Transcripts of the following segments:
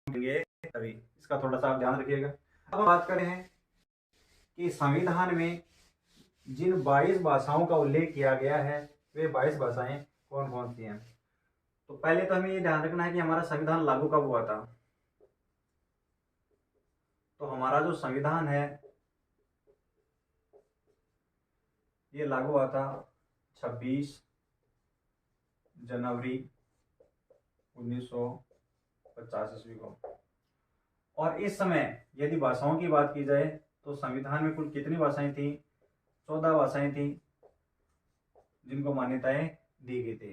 देंगे तभी, इसका थोड़ा सा आप ध्यान रखिएगा। अब हम बात करें हैं कि संविधान में जिन 22 भाषाओं का उल्लेख किया गया है वे 22 भाषाएं कौन कौन सी हैं। तो पहले तो हमें ये ध्यान रखना है कि हमारा संविधान लागू कब हुआ था। तो हमारा जो संविधान है ये लागू हुआ था 26 जनवरी 1950 ईस्वी को। और इस समय यदि भाषाओं की बात की जाए तो संविधान में कुल कितनी भाषाएं थी? 14 भाषाएं थी जिनको मान्यताएं दी गई थी।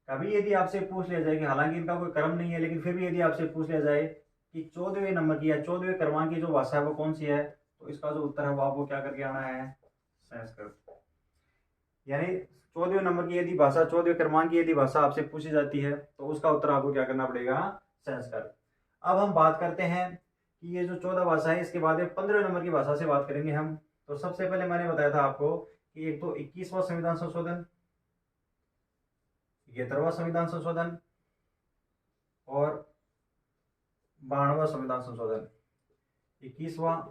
कभी यदि आपसे पूछ लिया जाए कि हालांकि इनका कोई क्रम नहीं है, लेकिन फिर भी यदि आपसे पूछ लिया जाए कि 14वें नंबर की या 14वें क्रमांक की जो भाषा है वो कौन सी है, तो इसका जो उत्तर है वो आपको क्या करके आना है? संस्कृत। यानी 14वें नंबर की यदि भाषा, 14वें क्रमांक की यदि भाषा आपसे पूछी जाती है तो उसका उत्तर आपको क्या करना पड़ेगा? संस्कृत। अब हम बात करते हैं कि ये जो 14 भाषा है इसके बाद 15वें नंबर की भाषा से बात करेंगे हम। तो सबसे पहले मैंने बताया था आपको कि एक तो 21वां संविधान संशोधन, 71वां संविधान संशोधन और 92वां संविधान संशोधन। 21वां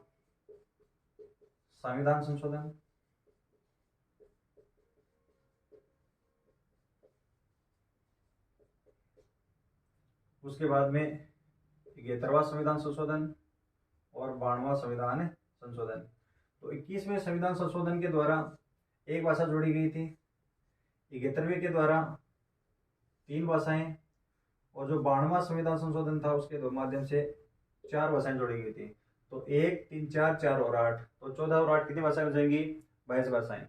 संविधान संशोधन, उसके बाद में 71वां संविधान संशोधन और 92वां संविधान संशोधन। तो 21वें संविधान संशोधन के द्वारा एक भाषा जोड़ी गई थी, 71वें के द्वारा 3 भाषाएं, और जो 92वां संविधान संशोधन था उसके माध्यम से 4 भाषाएं जोड़ी गई थी। तो 1, 3, 4, 4 और 8, तो 14 और 8 कितनी भाषाएं हो जाएंगी? 22 भाषाएं।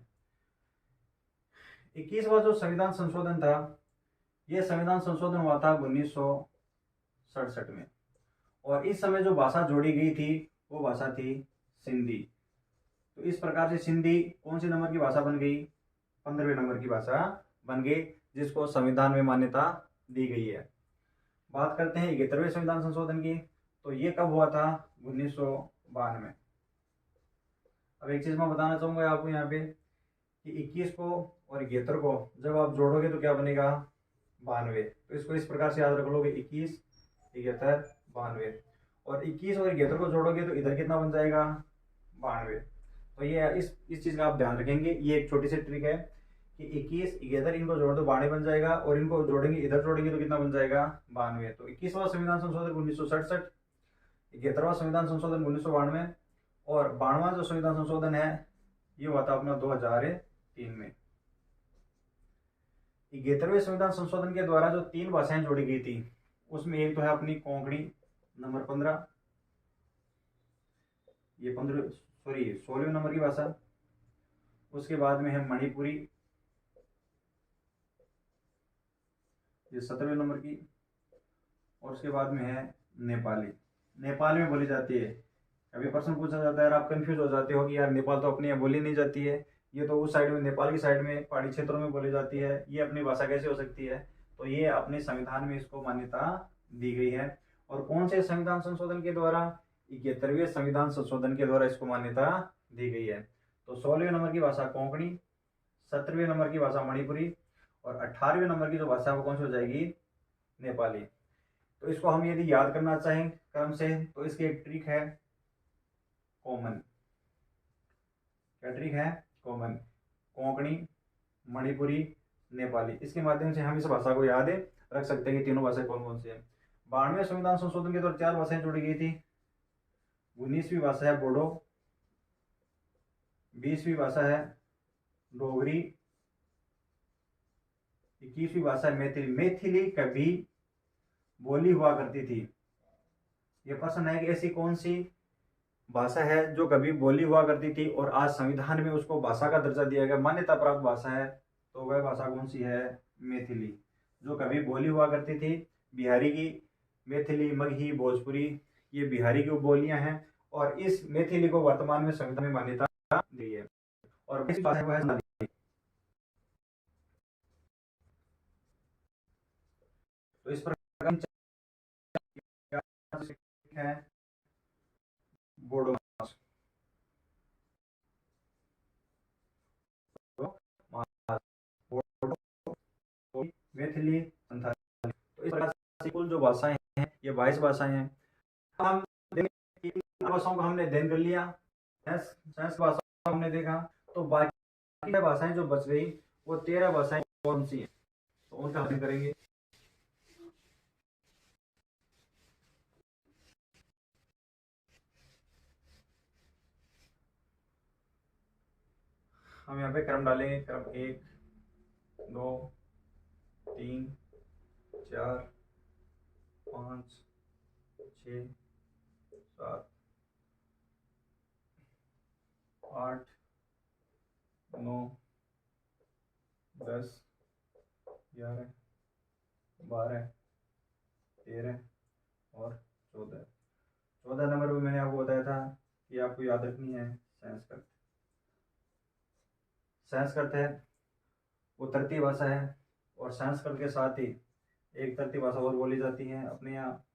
21वां जो संविधान संशोधन था यह संविधान संशोधन हुआ था 1967 में, और इस समय जो भाषा जोड़ी गई थी वो भाषा थी सिंधी। तो इस प्रकार से सिंधी कौन सी नंबर की भाषा बन गई? 15वें नंबर की भाषा बन गई, जिसको संविधान में मान्यता दी गई है। बात करते हैं 71वें संविधान संशोधन की। तो ये कब हुआ था? 1992। अब एक चीज मैं बताना चाहूंगा आपको यहाँ पे कि 21 को और 71 को जब आप जोड़ोगे तो क्या बनेगा? 92। तो इसको इस प्रकार से याद रख लोगे, 21, 71, 92। और 21 और 71 को जोड़ोगे तो इधर कितना बन जाएगा? 92। तो ये इस चीज का आप ध्यान रखेंगे। ये एक छोटी सी ट्रिक है कि 21, 71 इनको जोड़ दो 92 बन जाएगा, और इनको जोड़ेंगे, इधर जोड़ेंगे तो कितना बन जाएगा? 92। तो 21वां संविधान संशोधन 1967, 71वां संविधान संशोधन 1992 और 92वां जो संविधान संशोधन है ये हुआ था अपना 2003 में। 71वें संविधान संशोधन के द्वारा जो 3 भाषाएं जोड़ी गई थी उसमें एक तो है अपनी कोंकणी नंबर 15, ये 16वें नंबर की भाषा। उसके बाद में है मणिपुरी, ये 17वें नंबर की। और उसके बाद में है नेपाली, नेपाल में बोली जाती है। अभी प्रश्न पूछा जाता है और आप कंफ्यूज हो जाते हो कि यार नेपाल तो अपनी बोली नहीं जाती है, ये तो उस साइड में नेपाल की साइड में पहाड़ी क्षेत्रों में बोली जाती है, ये अपनी भाषा कैसे हो सकती है? तो ये अपने संविधान में इसको मान्यता दी गई है। और कौन से संविधान संशोधन के द्वारा? 71वें संविधान संशोधन के द्वारा इसको मान्यता दी गई है। तो 16वें नंबर की भाषा कोंकणी, 17वें नंबर की भाषा मणिपुरी और 18वें नंबर की जो भाषा है वो कौन सी हो जाएगी? नेपाली। तो इसको हम यदि याद करना चाहें क्रम से तो इसकी एक ट्रिक है कॉमन। क्या ट्रिक है? कॉमन। कोंकणी, मणिपुरी, नेपाली, इसके माध्यम से हम इस भाषा को याद रख सकते हैं कि तीनों भाषाएं कौन कौन सी है। 92वें संविधान संशोधन के दौरान 4 भाषाएं जोड़ी गई थी। 19वीं भाषा है बोडो, 20वीं भाषा है डोगरी, 21वीं भाषा है मैथिली। मैथिली कभी बोली हुआ करती थी। यह प्रश्न है कि ऐसी कौन सी भाषा है जो कभी बोली हुआ करती थी और आज संविधान में उसको भाषा का दर्जा दिया गया, मान्यता प्राप्त भाषा है, तो वह भाषा कौन सी है? मैथिली। जो कभी बोली हुआ करती थी बिहारी की, मैथिली, मगही, भोजपुरी, ये बिहारी की बोलियां हैं, और इस मैथिली को वर्तमान में संविधान में मान्यता दी है। और इस भाषा को है तो इस प्रकार है बोडो, मैथिली, संथाली। तो इस प्रकार से कुल जो भाषाएं हैं, ये 22 भाषाएं हैं। हम भाषाओं का हमने अध्ययन कर लिया, संस्कृत भाषा को हमने देखा, तो बाकी भाषाएं जो बच गई वो 13 भाषाएं कौन सी हैं, तो उनका अध्ययन करेंगे। हम यहाँ पे क्रम डालेंगे, क्रम 1 2 3 4 5 6 7 8 9 10 11 12 13 और 14 नंबर पे मैंने आपको बताया था कि आपको याद रखनी है संस्कृत। संस्कृत है वो तृतीय भाषा है, और संस्कृत के साथ ही एक तृतीय भाषा और बोली जाती है। अपने यहाँ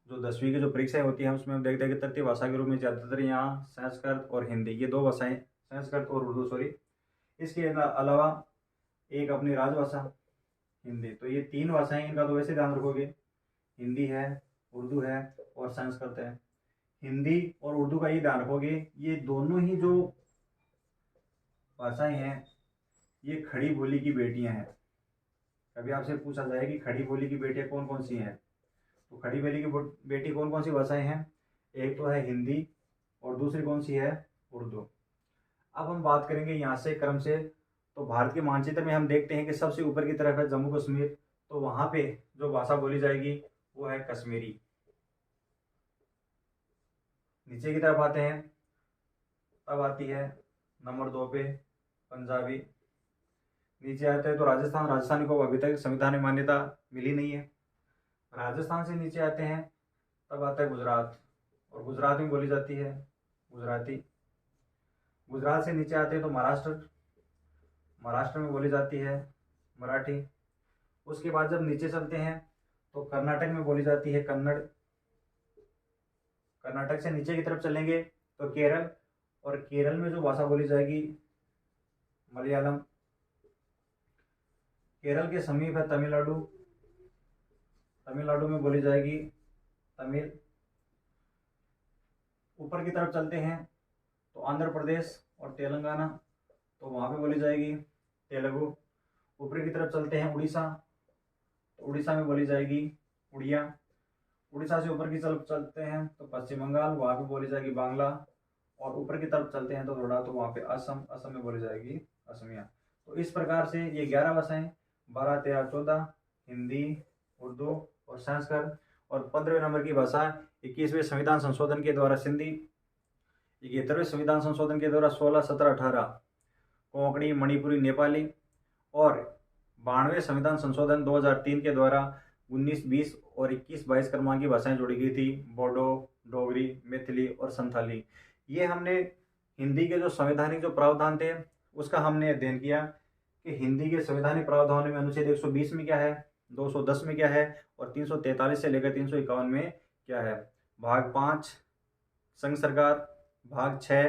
जो 10वीं की जो परीक्षाएं होती हैं उसमें हम देखते हैं कि तृतीय भाषा के रूप में ज़्यादातर यहाँ संस्कृत और हिंदी, ये 2 भाषाएं, संस्कृत और उर्दू सॉरी, इसके अलावा एक अपनी राजभाषा हिंदी। तो ये 3 भाषाएं, इनका तो वैसे ध्यान रखोगे, हिंदी है, उर्दू है और संस्कृत है। हिंदी और उर्दू का ये ध्यान रखोगे, ये दोनों ही जो भाषाएं हैं ये खड़ी बोली की बेटियां हैं। कभी आपसे पूछा जाए कि खड़ी बोली की बेटियां कौन कौन सी हैं, तो खड़ी बोली की बेटी कौन कौन सी भाषाएं हैं, एक तो है हिंदी और दूसरी कौन सी है, उर्दू। अब हम बात करेंगे यहाँ से क्रम से, तो भारत के मानचित्र में हम देखते हैं कि सबसे ऊपर की तरफ है जम्मू कश्मीर, तो वहाँ पे जो भाषा बोली जाएगी वो है कश्मीरी। नीचे की तरफ आते हैं, तब आती है नंबर 2 पे पंजाबी। नीचे आते हैं तो राजस्थानी को अभी तक संविधान में मान्यता मिली नहीं है। राजस्थान से नीचे आते हैं तब आता है गुजरात, और गुजरात में बोली जाती है गुजराती। गुजरात से नीचे आते हैं तो महाराष्ट्र में बोली जाती है मराठी। उसके बाद जब नीचे चलते हैं तो कर्नाटक में बोली जाती है कन्नड़। कर्नाटक से नीचे की तरफ चलेंगे तो केरल, और केरल में जो भाषा बोली जाएगी मलयालम। केरल के समीप है तमिलनाडु, तमिलनाडु में बोली जाएगी तमिल। ऊपर की तरफ चलते हैं तो आंध्र प्रदेश और तेलंगाना, तो वहाँ पे बोली जाएगी तेलुगु। ऊपर की तरफ चलते हैं उड़ीसा, तो उड़ीसा में बोली जाएगी उड़िया। उड़ीसा से ऊपर की तरफ चलते हैं तो पश्चिम बंगाल, वहाँ पे बोली जाएगी बांग्ला। और ऊपर की तरफ चलते हैं तो थोड़ा, तो वहाँ पे असम में बोली जाएगी असमिया। तो इस प्रकार से ये 11 भाषाएं, 12 13 14, हिंदी, उर्दू और संस्कृत। और 15वें नंबर की भाषा 21वें संविधान संशोधन के द्वारा सिंधी, 71वें संविधान संशोधन के द्वारा 16, 17, 18 कोंकणी, मणिपुरी, नेपाली, और 92वें संविधान संशोधन 2003 के द्वारा 19, 20 और 21, 22 क्रमांक की भाषाएं जोड़ी गई थी, बोडो, डोगरी, मैथिली और संथाली। ये हमने हिंदी के जो संवैधानिक जो प्रावधान थे उसका हमने अध्ययन किया कि हिंदी के संवैधानिक प्रावधानों में अनुच्छेद 120 में क्या है, 210 में क्या है, और 343 से लेकर 351 में क्या है। भाग 5 संघ सरकार, भाग 6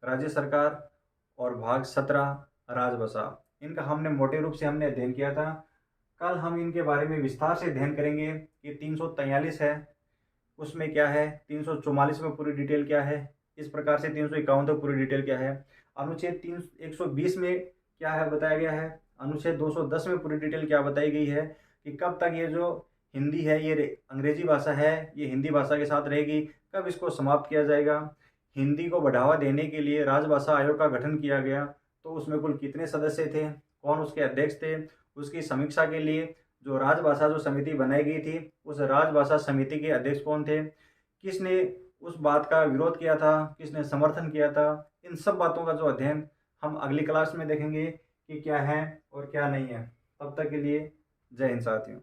राज्य सरकार और भाग 17 राजभाषा। इनका हमने मोटे रूप से हमने अध्ययन किया था। कल हम इनके बारे में विस्तार से अध्ययन करेंगे कि 343 है उसमें क्या है, 344 में पूरी डिटेल क्या है, इस प्रकार से 351 तक पूरी डिटेल क्या है, अनुच्छेद 120 में क्या है बताया गया है, अनुच्छेद 210 में पूरी डिटेल क्या बताई गई है कि कब तक ये जो हिंदी है ये अंग्रेजी भाषा है ये हिंदी भाषा के साथ रहेगी, कब इसको समाप्त किया जाएगा। हिंदी को बढ़ावा देने के लिए राजभाषा आयोग का गठन किया गया, तो उसमें कुल कितने सदस्य थे, कौन उसके अध्यक्ष थे, उसकी समीक्षा के लिए जो राजभाषा जो समिति बनाई गई थी उस राजभाषा समिति के अध्यक्ष कौन थे, किसने उस बात का विरोध किया था, किसने समर्थन किया था। इन सब बातों का जो अध्ययन हम अगली क्लास में देखेंगे कि क्या है और क्या नहीं है। तब तक के लिए जय हिंद साथियों।